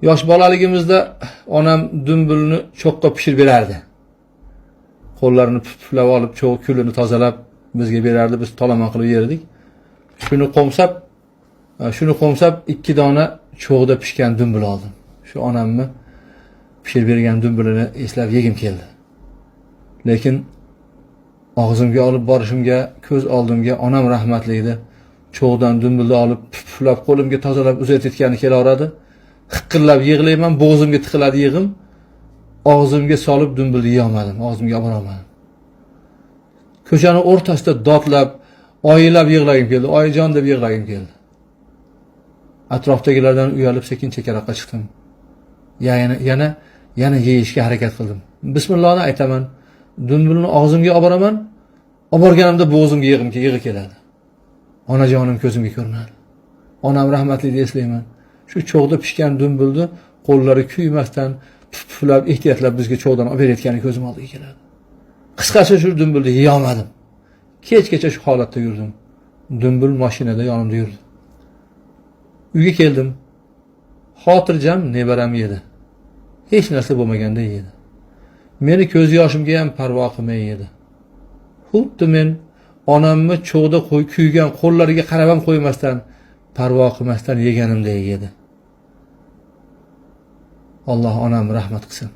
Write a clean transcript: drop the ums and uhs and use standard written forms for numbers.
Yosh bolaligimizda onam dumbulni cho'qqa pishirib berardi. Qo'llarini puflab olib, cho'q kulini tozalab bizga berardi, biz tolaman qilib yerdik. Shuni qo'msab 2 dona cho'g'da pishgan dumbul oldim. Shu onamni pishirib bergan dumbulini eslab yegim keldi. Lekin og'zimga olib borishimga, ko'z oldimga onam rahmatligida cho'g'dan dumbulni olib puflab qo'limga tozalab uzatayotgani kelaveradi. Hiqillab yig'layman, bo'g'zimga tiqiladi yig'im. Og'zimga solib dumbulni yeya olmadim, og'zimga olib olmadim. Ko'chani o'rtasida dodlab, oyilab yig'lagim keldi, oyijon deb yig'lagim keldi. Atrofdagilardan uyalib sekin chekaloqqa chiqdim. Yana yeyishga harakat qildim. Bismillohni aytaman. Dumbulni og'zimga olib boraman. Olib borganimda bo'g'zimga yig'i keladi. Onajonim ko'zimga ko'rinadi. Onam rahmatliga eslayman. Shu cho'g'da pishgan dumbulni qo'llari kuymasdan puflab ehtiyotlab bizga cho'g'dan olib berayotgani ko'zim oldiga keladi. Qisqasi shu dumbulni yeya olmadim. Kechgacha shu holatda yurdim. Dumbul mashinada yonimda yurdi. Uyga keldim. Xotirjam nevaram yedi. Hech narsa bo'lmaganda yedi. Meni ko'z yoshimga ham parvo qilmay yedi. Xuddi men onamni cho'g'da kuygan qo'llariga qarab ham qo'ymasdan, parvo qilmasdan yeganimdek yedi. Alloh onamni rahmat qilsin.